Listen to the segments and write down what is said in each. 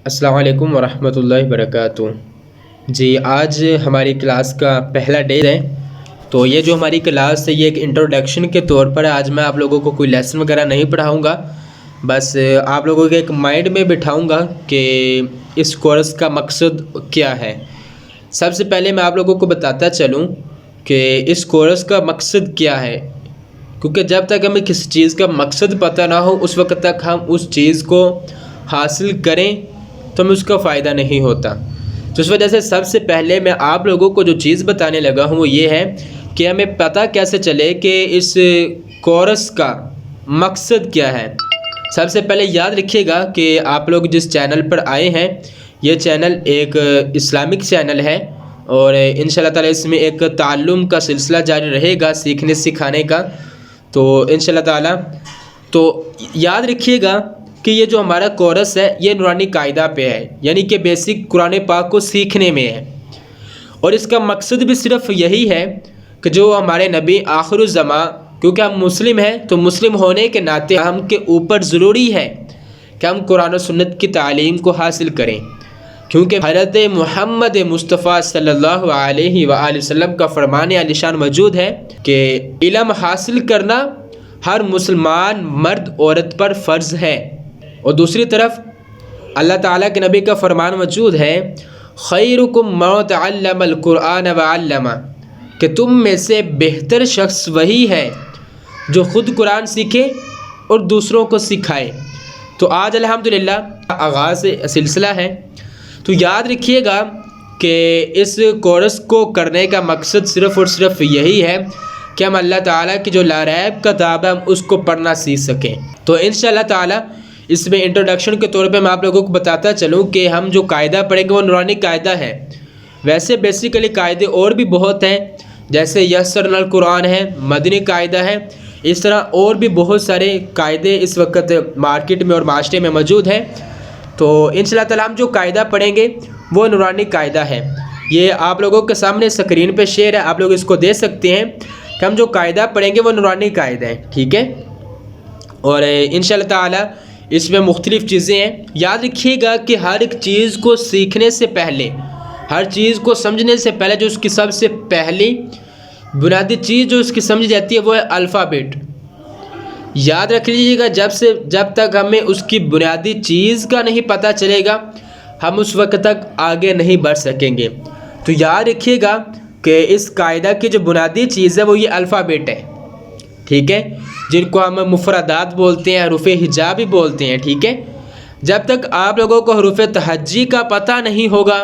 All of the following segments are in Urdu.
السلام علیکم ورحمۃ اللہ وبرکاتہ۔ جی آج ہماری کلاس کا پہلا ڈے ہے، تو یہ جو ہماری کلاس ہے یہ ایک انٹروڈکشن کے طور پر ہے۔ آج میں آپ لوگوں کو کوئی لیسن وغیرہ نہیں پڑھاؤں گا، بس آپ لوگوں کے ایک مائنڈ میں بٹھاؤں گا کہ اس کورس کا مقصد کیا ہے۔ سب سے پہلے میں آپ لوگوں کو بتاتا چلوں کہ اس کورس کا مقصد کیا ہے، کیونکہ جب تک ہمیں کسی چیز کا مقصد پتہ نہ ہو اس وقت تک ہم اس چیز کو حاصل کریں تو ہمیں اس کا فائدہ نہیں ہوتا۔ تو اس وجہ سے سب سے پہلے میں آپ لوگوں کو جو چیز بتانے لگا ہوں وہ یہ ہے کہ ہمیں پتہ کیسے چلے کہ اس کورس کا مقصد کیا ہے۔ سب سے پہلے یاد رکھیے گا کہ آپ لوگ جس چینل پر آئے ہیں یہ چینل ایک اسلامک چینل ہے، اور انشاءاللہ تعالی اس میں ایک تعلم کا سلسلہ جاری رہے گا، سیکھنے سکھانے کا۔ تو انشاءاللہ تعالی تو یاد رکھیے گا کہ یہ جو ہمارا کورس ہے یہ نورانی قاعدہ پہ ہے، یعنی کہ بیسک قرآن پاک کو سیکھنے میں ہے، اور اس کا مقصد بھی صرف یہی ہے کہ جو ہمارے نبی آخر الزماں، کیونکہ ہم مسلم ہیں تو مسلم ہونے کے ناطے ہم کے اوپر ضروری ہے کہ ہم قرآن و سنت کی تعلیم کو حاصل کریں، کیونکہ حضرت محمد مصطفیٰ صلی اللہ علیہ وآلہ وسلم کا فرمان عالی شان موجود ہے کہ علم حاصل کرنا ہر مسلمان مرد عورت پر فرض ہے۔ اور دوسری طرف اللہ تعالیٰ کے نبی کا فرمان موجود ہے خیرکم من تعلم القرآن وعلمہ، کہ تم میں سے بہتر شخص وہی ہے جو خود قرآن سیکھے اور دوسروں کو سکھائے۔ تو آج الحمدللہ آغاز سلسلہ ہے، تو یاد رکھیے گا کہ اس کورس کو کرنے کا مقصد صرف اور صرف یہی ہے کہ ہم اللہ تعالیٰ کی جو لا ریب کتاب ہے ہم اس کو پڑھنا سیکھ سکیں۔ تو انشاءاللہ تعالیٰ اس میں انٹروڈکشن کے طور پہ میں آپ لوگوں کو بتاتا چلوں کہ ہم جو قاعدہ پڑھیں گے وہ نورانی قاعدہ ہے۔ ویسے بیسیکلی قاعدے اور بھی بہت ہیں، جیسے یسرنا القرآن ہے، مدنی قاعدہ ہے، اس طرح اور بھی بہت سارے قاعدے اس وقت مارکیٹ میں اور معاشرے میں موجود ہیں۔ تو انشاءاللہ تعالیٰ ہم جو قاعدہ پڑھیں گے وہ نورانی قاعدہ ہے۔ یہ آپ لوگوں کے سامنے سکرین پہ شیئر ہے، آپ لوگ اس کو دے سکتے ہیں کہ ہم جو قاعدہ پڑھیں گے وہ نورانی قاعدہ ہے، ٹھیک ہے؟ اور انشاءاللہ تعالیٰ اس میں مختلف چیزیں ہیں۔ یاد رکھیے گا کہ ہر ایک چیز کو سیکھنے سے پہلے، ہر چیز کو سمجھنے سے پہلے جو اس کی سب سے پہلی بنیادی چیز جو اس کی سمجھی جاتی ہے وہ ہے الفابیٹ۔ یاد رکھ لیجیے گا جب تک ہمیں اس کی بنیادی چیز کا نہیں پتہ چلے گا ہم اس وقت تک آگے نہیں بڑھ سکیں گے۔ تو یاد رکھیے گا کہ اس قاعدہ کی جو بنیادی چیز ہے وہ یہ الفابیٹ ہے، ٹھیک ہے، جن کو ہم مفردات بولتے ہیں، حروف ہجا بھی بولتے ہیں، ٹھیک ہے۔ جب تک آپ لوگوں کو حروف تہجی کا پتہ نہیں ہوگا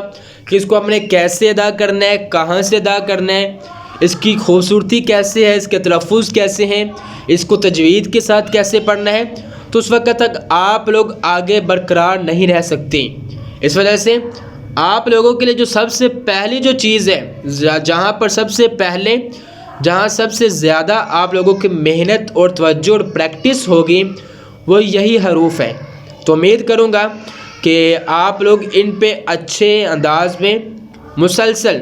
کہ اس کو ہم نے کیسے ادا کرنا ہے، کہاں سے ادا کرنا ہے، اس کی خوبصورتی کیسے ہے، اس کے تلفظ کیسے ہیں، اس کو تجوید کے ساتھ کیسے پڑھنا ہے، تو اس وقت تک آپ لوگ آگے برقرار نہیں رہ سکتے۔ اس وجہ سے آپ لوگوں کے لیے جو سب سے پہلی جو چیز ہے، جہاں سب سے زیادہ آپ لوگوں کی محنت اور توجہ اور پریکٹس ہوگی وہ یہی حروف ہیں۔ تو امید کروں گا کہ آپ لوگ ان پہ اچھے انداز میں مسلسل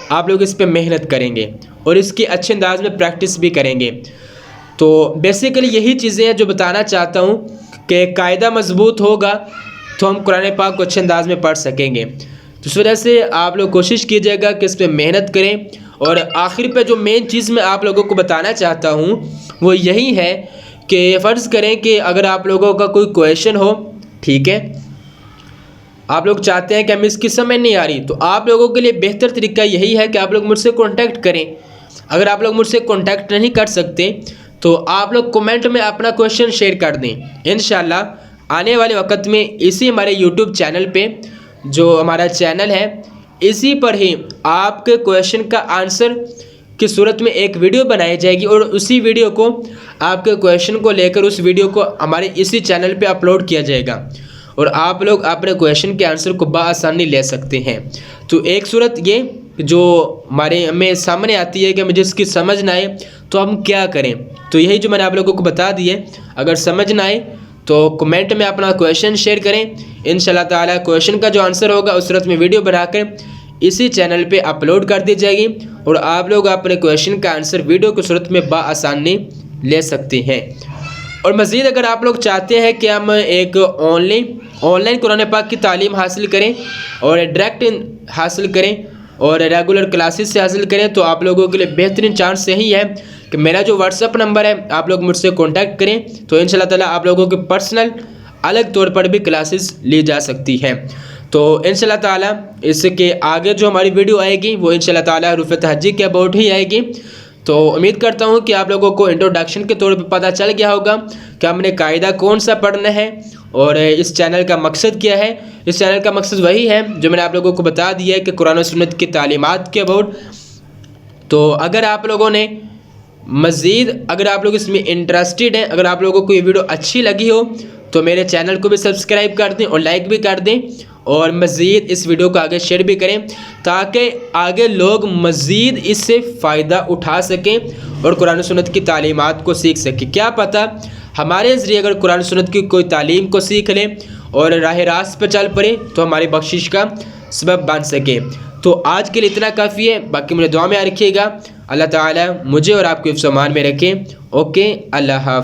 آپ لوگ اس پہ محنت کریں گے اور اس کی اچھے انداز میں پریکٹس بھی کریں گے۔ تو بیسیکلی یہی چیزیں ہیں جو بتانا چاہتا ہوں کہ قاعدہ مضبوط ہوگا تو ہم قرآن پاک کو اچھے انداز میں پڑھ سکیں گے۔ تو اس وجہ سے آپ لوگ کوشش کیجیے گا کہ اس پہ محنت کریں، اور آخر پہ جو مین چیز میں آپ لوگوں کو بتانا چاہتا ہوں وہ یہی ہے کہ فرض کریں کہ اگر آپ لوگوں کا کوئی کویشچن ہو، ٹھیک ہے، آپ لوگ چاہتے ہیں کہ ہمیں اس کی سمجھ نہیں آ رہی، تو آپ لوگوں کے لیے بہتر طریقہ یہی ہے کہ آپ لوگ مجھ سے کانٹیکٹ کریں۔ اگر آپ لوگ مجھ سے کانٹیکٹ نہیں کر سکتے تو آپ لوگ کمنٹ میں اپنا کویشچن شیئر کر دیں۔ انشاءاللہ آنے والے وقت میں اسی ہمارے یوٹیوب چینل پہ، جو ہمارا چینل ہے، اسی پر ہی آپ کے کویشچن کا آنسر کی صورت میں ایک ویڈیو بنائی جائے گی، اور اسی ویڈیو کو آپ کے کویشچن کو لے کر اس ویڈیو کو ہمارے اسی چینل پہ اپلوڈ کیا جائے گا، اور آپ لوگ اپنے کویشچن کے آنسر کو بآسانی لے سکتے ہیں۔ تو ایک صورت یہ جو ہمیں سامنے آتی ہے کہ ہمیں جس کی سمجھ نہ آئے تو ہم کیا کریں، تو یہی جو میں نے آپ لوگوں کو بتا دی ہے۔ اگر سمجھ نہ آئے تو کمنٹ میں اپنا کویشچن شیئر کریں، انشاءاللہ تعالیٰ کویشچن کا جو آنسر ہوگا اس صورت میں ویڈیو بنا کر اسی چینل پہ اپلوڈ کر دی جائے گی، اور آپ لوگ اپنے کویشچن کا آنسر ویڈیو کی صورت میں بآسانی لے سکتے ہیں۔ اور مزید اگر آپ لوگ چاہتے ہیں کہ ہم ایک آن لائن قرآن پاک کی تعلیم حاصل کریں اور ڈائریکٹ حاصل کریں اور ریگولر کلاسز سے حاصل کریں، تو آپ لوگوں کے لیے بہترین چانس یہی ہے کہ میرا جو واٹس ایپ نمبر ہے آپ لوگ مجھ سے کانٹیکٹ کریں، تو ان شاء اللہ تعالیٰ آپ لوگوں کے پرسنل الگ طور پر بھی کلاسز لی جا سکتی ہیں۔ تو ان شاء اللہ تعالیٰ اس کے آگے جو ہماری ویڈیو آئے گی وہ ان شاء اللہ تعالیٰ حروف تہجی کے اباؤٹ ہی آئے گی۔ تو امید کرتا ہوں کہ آپ لوگوں کو انٹروڈکشن کے طور پہ پتہ چل گیا ہوگا کہ ہم نے قاعدہ کون سا پڑھنا ہے اور اس چینل کا مقصد کیا ہے۔ اس چینل کا مقصد وہی ہے جو میں نے آپ لوگوں کو بتا دیا ہے کہ قرآن و سنت کی تعلیمات کے اباؤٹ۔ تو اگر آپ لوگوں نے مزید اگر آپ لوگ اس میں انٹرسٹڈ ہیں، اگر آپ لوگوں کو یہ ویڈیو اچھی لگی ہو تو میرے چینل کو بھی سبسکرائب کر دیں اور لائک بھی کر دیں، اور مزید اس ویڈیو کو آگے شیئر بھی کریں تاکہ آگے لوگ مزید اس سے فائدہ اٹھا سکیں اور قرآن و سنت کی تعلیمات کو سیکھ سکیں۔ کیا پتہ ہمارے ذریعے اگر قرآن و سنت کی کوئی تعلیم کو سیکھ لیں اور راہ راست پہ چل پڑے تو ہماری بخشش کا سبب بن سکے۔ تو آج کے لیے اتنا کافی ہے، باقی مجھے دعا میں رکھیے گا۔ اللہ تعالیٰ مجھے اور آپ کو حفظ و امان میں رکھیں۔ اوکے، اللہ حافظ۔